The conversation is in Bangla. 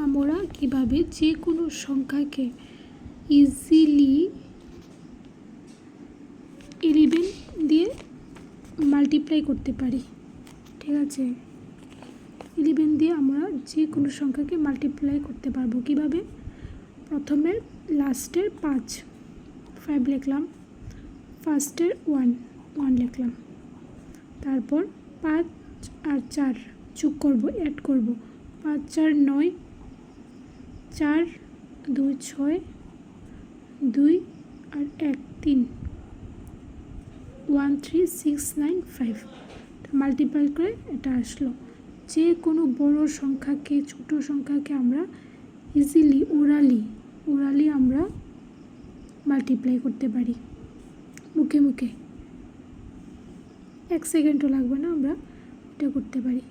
আমরা কিভাবে যে কোনো সংখ্যাকে ইজিলি 11 দিয়ে মাল্টিপ্লাই করতে পারি। ঠিক আছে, 11 দিয়ে আমরা যে কোনো সংখ্যাকে মাল্টিপ্লাই করতে পারবো। কিভাবে? প্রথমের লাস্টের 5 লিখলাম, ফার্স্টের 1 লিখলাম, তারপর 5 আর 4 যোগ করব, অ্যাড করব, 5 4 9, 4 2 6, 2 আর 1 3, 1 3 6 9 5 মাল্টিপ্লাই করে এটা আসলো। যে কোনো বড় সংখ্যাকে ছোট সংখ্যাকে আমরা ইজিলি ওরালি আমরা মাল্টিপ্লাই করতে পারি, মুখে 1 সেকেন্ডও লাগবে না, আমরা এটা করতে পারি।